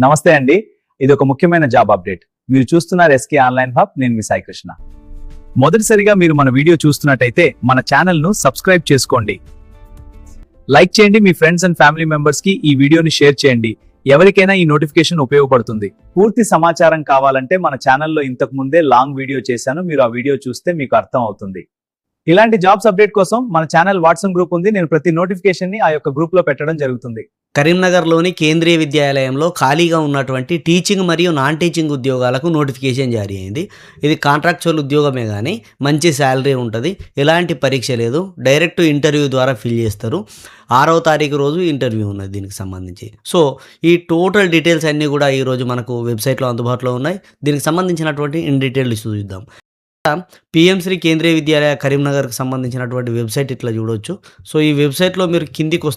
నమస్తే అండి. ఇది ఒక ముఖ్యమైన జాబ్ అప్డేట్. మీరు చూస్తున్నారు ఎస్కే ఆన్లైన్ హబ్. నేను మీ సాయి కృష్ణ. మొదటిసారిగా మీరు మన వీడియో చూస్తున్నట్టయితే మన ఛానల్ ను సబ్స్క్రైబ్ చేసుకోండి. లైక్ చేయండి, మీ ఫ్రెండ్స్ అండ్ ఫ్యామిలీ మెంబర్స్ కి ఈ వీడియోని షేర్ చేయండి. ఎవరికైనా ఈ నోటిఫికేషన్ ఉపయోగపడుతుంది. పూర్తి సమాచారం కావాలంటే మన ఛానల్లో ఇంతకు ముందే లాంగ్ వీడియో చేశాను. మీరు ఆ వీడియో చూస్తే మీకు అర్థం అవుతుంది. ఇలాంటి జాబ్స్ అప్డేట్ కోసం మన ఛానల్ వాట్సాప్ గ్రూప్ ఉంది. నేను ప్రతి నోటిఫికేషన్ ని ఆ యొక్క గ్రూప్ లో పెట్టడం జరుగుతుంది. కరీంనగర్లోని కేంద్రీయ విద్యాలయంలో ఖాళీగా ఉన్నటువంటి టీచింగ్ మరియు నాన్ టీచింగ్ ఉద్యోగాలకు నోటిఫికేషన్ జారీ అయింది. ఇది కాంట్రాక్చువల్ ఉద్యోగమే కానీ మంచి శాలరీ ఉంటుంది. ఎలాంటి పరీక్ష లేదు, డైరెక్ట్ ఇంటర్వ్యూ ద్వారా ఫిల్ చేస్తారు. 6వ తారీఖు రోజు ఇంటర్వ్యూ ఉన్నది దీనికి సంబంధించి. సో ఈ టోటల్ డీటెయిల్స్ అన్నీ కూడా ఈరోజు మనకు వెబ్సైట్లో అందుబాటులో ఉన్నాయి. దీనికి సంబంధించినటువంటి ఇన్ డీటెయిల్ చూద్దాం. పిఎంశ్రీ కేంద్రీయ విద్యాలయ కరీంనగర్కి సంబంధించినటువంటి వెబ్సైట్ ఇట్లా చూడవచ్చు. సో ఈ వెబ్సైట్లో మీరు కిందికి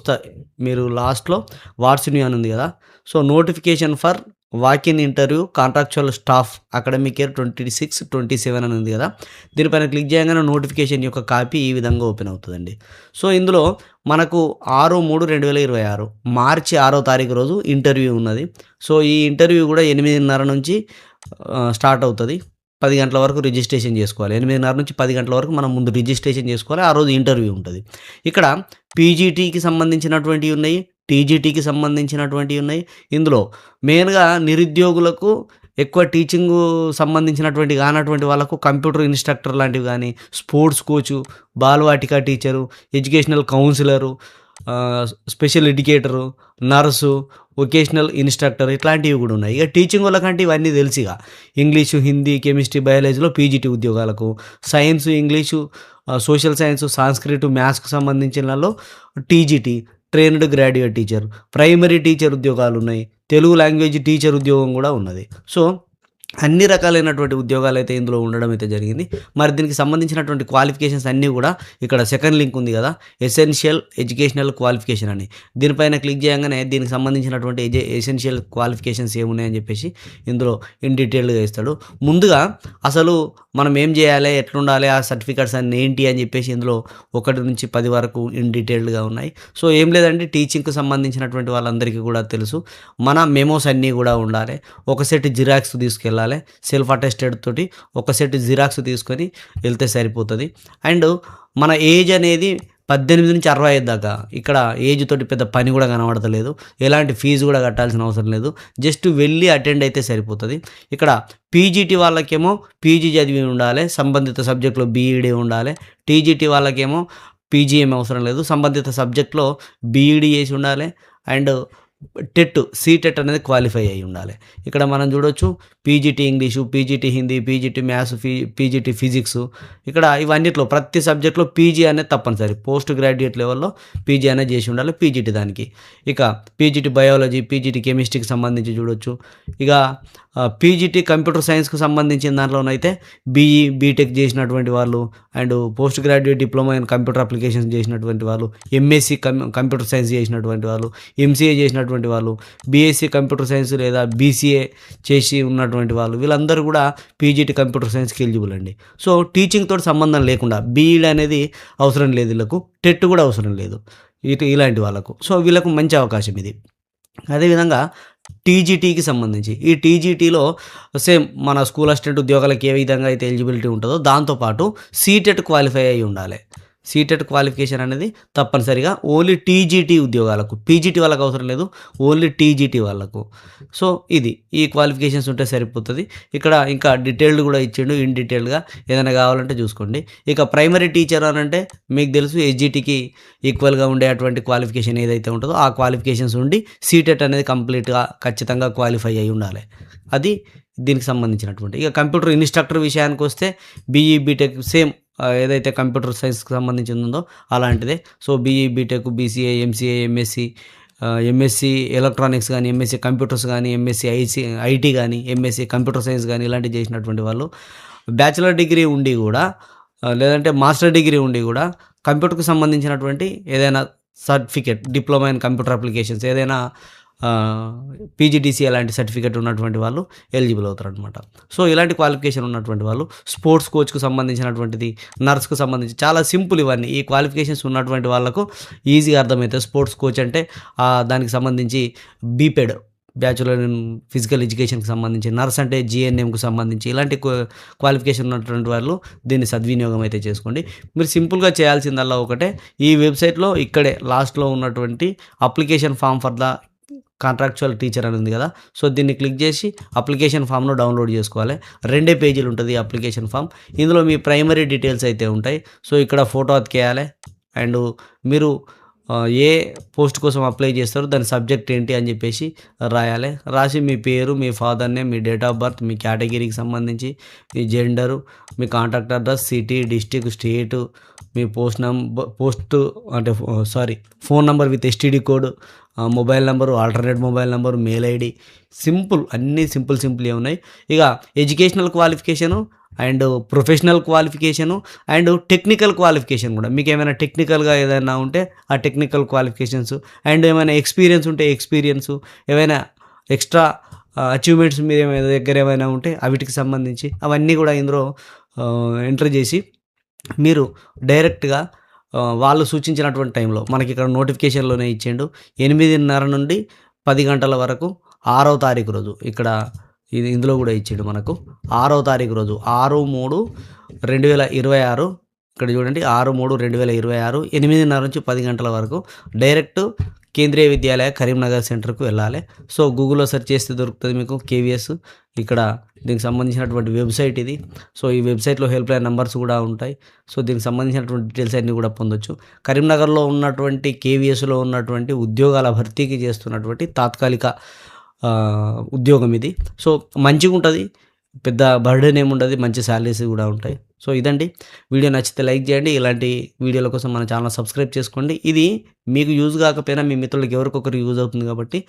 మీరు లాస్ట్లో వాట్స్ న్యూ అని ఉంది కదా. So notification for walk-in interview contractual staff academic year 26-27 అని ఉంది కదా. దీనిపైన క్లిక్ చేయగానే నోటిఫికేషన్ యొక్క కాపీ ఈ విధంగా ఓపెన్ అవుతుందండి. సో ఇందులో మనకు 6/3/2026 మార్చి 6వ తారీఖు రోజు ఇంటర్వ్యూ ఉన్నది. సో ఈ ఇంటర్వ్యూ కూడా 8:30 నుంచి స్టార్ట్ అవుతుంది. 10 గంటల వరకు రిజిస్ట్రేషన్ చేసుకోవాలి. 8:30 నుంచి 10 గంటల వరకు మనం ముందు రిజిస్ట్రేషన్ చేసుకోవాలి. ఆ రోజు ఇంటర్వ్యూ ఉంటుంది. ఇక్కడ పీజీటీకి సంబంధించినటువంటివి ఉన్నాయి, టీజీటీకి సంబంధించినటువంటివి ఉన్నాయి. ఇందులో మెయిన్గా నిరుద్యోగులకు ఎక్కువ టీచింగ్ సంబంధించినటువంటి కానటువంటి వాళ్ళకు కంప్యూటర్ ఇన్స్ట్రక్టర్ లాంటివి కానీ, sports coach, Balvatika teacher, educational counsellor, special educator, nurse, vocational instructor ఇట్లాంటివి కూడా ఉన్నాయి. ఇక టీచింగ్ వాళ్ళకంటే ఇవన్నీ తెలిసిగా ఇంగ్లీషు, హిందీ, కెమిస్ట్రీ, బయాలజీలో పీజీటీ ఉద్యోగాలకు, science, English, social science, Sanskrit, మ్యాథ్స్కి సంబంధించినలో TGT trained graduate teacher, primary teacher ఉద్యోగాలు ఉన్నాయి. తెలుగు లాంగ్వేజ్ టీచర్ ఉద్యోగం కూడా ఉన్నది. సో అన్ని రకాలైనటువంటి ఉద్యోగాలు అయితే ఇందులో ఉండడం అయితే జరిగింది. మరి దీనికి సంబంధించినటువంటి క్వాలిఫికేషన్స్ అన్నీ కూడా ఇక్కడ సెకండ్ లింక్ ఉంది కదా, ఎసెన్షియల్ ఎడ్యుకేషనల్ క్వాలిఫికేషన్ అని. దీనిపైన క్లిక్ చేయగానే దీనికి సంబంధించినటువంటి ఎసెన్షియల్ క్వాలిఫికేషన్స్ ఏమున్నాయని చెప్పేసి ఇందులో ఇన్ డీటెయిల్గా ఇస్తాడు. ముందుగా అసలు మనం ఏం చేయాలి, ఎట్లుండాలి, ఆ సర్టిఫికెట్స్ అన్నీ ఏంటి అని చెప్పేసి ఇందులో 1 నుంచి 10 వరకు ఇన్ డీటెయిల్డ్గా ఉన్నాయి. సో ఏం లేదంటే టీచింగ్కి సంబంధించినటువంటి వాళ్ళందరికీ కూడా తెలుసు, మన మెమోస్ అన్నీ కూడా ఉండాలి. ఒక సెట్ జిరాక్స్ తీసుకెళ్ళాలి, సెల్ఫ్ అటెస్టెడ్ తోటి ఒక సెట్ జిరాక్స్ తీసుకొని వెళ్తే సరిపోతుంది. అండ్ మన ఏజ్ అనేది 18 నుంచి 65 దాకా. ఇక్కడ ఏజ్ తోటి పెద్ద పని కూడా కనబడతలేదు, ఎలాంటి ఫీజు కూడా కట్టాల్సిన అవసరం లేదు. జస్ట్ వెళ్ళి అటెండ్ అయితే సరిపోతుంది. ఇక్కడ పీజీటీ వాళ్ళకేమో పీజీ చదివి ఉండాలి, సంబంధిత సబ్జెక్టులో బీఈడీ ఉండాలి. టీజీటీ వాళ్ళకేమో పీజీ ఏమి అవసరం లేదు, సంబంధిత సబ్జెక్ట్లో బీఈడీ చేసి ఉండాలి. అండ్ సీటెట్ అనేది క్వాలిఫై అయి ఉండాలి. ఇక్కడ మనం చూడొచ్చు PGT English, PGT Hindi, PGT maths, PGT physics. ఇక్కడ ఇవన్నిట్లో ప్రతి సబ్జెక్ట్లో పీజీ అనేది తప్పనిసరి. పోస్ట్ గ్రాడ్యుయేట్ లెవెల్లో పీజీ అనేది చేసి ఉండాలి పీజీటీ దానికి. ఇక పీజీటీ బయాలజీ, పీజీటీ కెమిస్ట్రీకి సంబంధించి చూడొచ్చు. ఇక పీజీటీ కంప్యూటర్ సైన్స్కి సంబంధించిన దాంట్లోనైతే బీఈ, బీటెక్ చేసినటువంటి వాళ్ళు, and post graduate diploma in computer applications చేసినటువంటి వాళ్ళు, ఎంఎస్సి కంప్యూటర్ సైన్స్ చేసినటువంటి వాళ్ళు, ఎంసీఏ చేసినటువంటి వాళ్ళు, బీఎస్సీ కంప్యూటర్ సైన్స్ లేదా బీసీఏ చేసి ఉన్నటువంటి వాళ్ళు, వీళ్ళందరూ కూడా పీజీటీ కంప్యూటర్ సైన్స్కి ఎలిజిబుల్ అండి. సో టీచింగ్ తోటి సంబంధం లేకుండా బీఈడీ అనేది అవసరం లేదు, వీళ్ళకు టెట్ కూడా అవసరం లేదు ఇలాంటి వాళ్ళకు. సో వీళ్ళకు మంచి అవకాశం ఇది. అదేవిధంగా టీజీటీకి సంబంధించి ఈ టీజీటీలో సేమ్ మన స్కూల్ అసిస్టెంట్ ఉద్యోగాలకు ఏ విధంగా అయితే ఎలిజిబిలిటీ ఉంటుందో దాంతోపాటు సీటెట్ క్వాలిఫై అయి ఉండాలి. సీటెట్ క్వాలిఫికేషన్ అనేది తప్పనిసరిగా ఓన్లీ టీజీటీ ఉద్యోగాలకు, పీజీటీ వాళ్ళకు అవసరం లేదు, ఓన్లీ టీజీటీ వాళ్ళకు. సో ఇది ఈ క్వాలిఫికేషన్స్ ఉంటే సరిపోతుంది. ఇక్కడ ఇంకా డీటెయిల్డ్ కూడా ఇచ్చిండు, ఇన్ డీటెయిల్డ్గా ఏదైనా కావాలంటే చూసుకోండి. ఇక ప్రైమరీ టీచర్ అని అంటే మీకు తెలుసు ఎస్జిటికి ఈక్వల్గా ఉండేటువంటి క్వాలిఫికేషన్ ఏదైతే ఉంటుందో ఆ క్వాలిఫికేషన్స్ ఉండి సీటెట్ అనేది కంప్లీట్గా ఖచ్చితంగా క్వాలిఫై అయి ఉండాలి. అది దీనికి సంబంధించినటువంటి. ఇక కంప్యూటర్ ఇన్స్ట్రక్టర్ విషయానికి వస్తే బీఈ, బీటెక్ సేమ్ ఏదైతే కంప్యూటర్ సైన్స్కి సంబంధించి ఉందో అలాంటిదే. So BE, BTech, BCA, MCA, MSc electronics కానీ, ఎంఎస్సి కంప్యూటర్స్ కానీ, ఎంఎస్సి ఐటీ కానీ, ఎంఎస్సి కంప్యూటర్ సైన్స్ కానీ ఇలాంటివి చేసినటువంటి వాళ్ళు బ్యాచిలర్ డిగ్రీ ఉండి కూడా లేదంటే మాస్టర్ డిగ్రీ ఉండి కూడా కంప్యూటర్కి సంబంధించినటువంటి ఏదైనా certificate, diploma in computer applications ఏదైనా పీజీడీసీ అలాంటి సర్టిఫికేట్ ఉన్నటువంటి వాళ్ళు ఎలిజిబుల్ అవుతారు అనమాట. సో ఇలాంటి క్వాలిఫికేషన్ ఉన్నటువంటి వాళ్ళు స్పోర్ట్స్ కోచ్కు సంబంధించినటువంటిది, నర్స్కు సంబంధించి చాలా సింపుల్ ఇవన్నీ. ఈ క్వాలిఫికేషన్స్ ఉన్నటువంటి వాళ్ళకు ఈజీగా అర్థమవుతాయి. స్పోర్ట్స్ కోచ్ అంటే దానికి సంబంధించి బీపెడ్ బ్యాచులర్ ఇన్ ఫిజికల్ ఎడ్యుకేషన్కి సంబంధించి, నర్స్ అంటే జిఎన్ఎంకు సంబంధించి ఇలాంటి క్వాలిఫికేషన్ ఉన్నటువంటి వాళ్ళు దీన్ని సద్వినియోగం అయితే చేసుకోండి. మీరు సింపుల్గా చేయాల్సిందల్లా ఒకటే, ఈ వెబ్సైట్లో ఇక్కడే లాస్ట్లో ఉన్నటువంటి application form for the contractual teacher అని ఉంది కదా, సో దీన్ని క్లిక్ చేసి అప్లికేషన్ ఫామ్ను డౌన్లోడ్ చేసుకోవాలి. 2 పేజీలు ఉంటుంది ఈ అప్లికేషన్ ఫామ్. ఇందులో మీ ప్రైమరీ డీటెయిల్స్ అయితే ఉంటాయి. సో ఇక్కడ ఫోటో అతికేయాలి అండ్ మీరు ఏ పోస్ట్ కోసం అప్లై చేస్తారో దాని సబ్జెక్ట్ ఏంటి అని చెప్పేసి రాయాలి. రాసి మీ పేరు, మీ ఫాదర్ నేమ్, మీ డేట్ ఆఫ్ బర్త్, మీ కేటగిరీకి సంబంధించి, మీ జెండరు, మీ contact address, city, district, state, మీ phone number with STD code, mobile number, alternate mobile number, mail ID, simple, అన్నీ సింపుల్ ఉన్నాయి. ఇక educational qualification and professional qualification and technical qualification కూడా, మీకు ఏమైనా టెక్నికల్గా ఏదైనా ఉంటే ఆ టెక్నికల్ క్వాలిఫికేషన్స్ అండ్ ఏమైనా ఎక్స్పీరియన్స్ ఉంటే ఎక్స్పీరియన్సు, ఏమైనా ఎక్స్ట్రా అచీవ్మెంట్స్ మీద దగ్గర ఏమైనా ఉంటే వీటికి సంబంధించి అవన్నీ కూడా ఇందులో ఎంటర్ చేసి మీరు డైరెక్ట్గా వాళ్ళు సూచించినటువంటి టైంలో మనకి ఇక్కడ నోటిఫికేషన్లోనే ఇచ్చిండు 8:30 నుండి 10 గంటల వరకు 6వ తారీఖు రోజు, ఇక్కడ ఇందులో కూడా ఇచ్చాడు మనకు 6వ తారీఖు రోజు 6/3/2026, ఇక్కడ చూడండి 6/3/2026 8:30 నుంచి 10 గంటల వరకు డైరెక్ట్ కేంద్రీయ విద్యాలయ కరీంనగర్ సెంటర్కు వెళ్ళాలి. సో గూగుల్లో సెర్చ్ చేస్తే దొరుకుతుంది మీకు కేవీఎస్. ఇక్కడ దీనికి సంబంధించినటువంటి వెబ్సైట్ ఇది. సో ఈ వెబ్సైట్లో హెల్ప్ లైన్ నెంబర్స్ కూడా ఉంటాయి. సో దీనికి సంబంధించినటువంటి డీటెయిల్స్ అన్నీ కూడా పొందొచ్చు. కరీంనగర్లో ఉన్నటువంటి కేవీఎస్లో ఉన్నటువంటి ఉద్యోగాల భర్తీకి చేస్తున్నటువంటి తాత్కాలిక ఉద్యోగం ఇది. సో మంచిగా ఉంటుంది, పెద్ద బర్డెన్ ఏముండదు, మంచి శాలరీస్ కూడా ఉంటాయి. సో ఇదండి, వీడియో నచ్చితే లైక్ చేయండి. ఇలాంటి వీడియోల కోసం మన ఛానల్ సబ్స్క్రైబ్ చేసుకోండి. ఇది మీకు యూజ్ కాకపోయినా మీ మిత్రులకి ఎవరికొకరు యూజ్ అవుతుంది కాబట్టి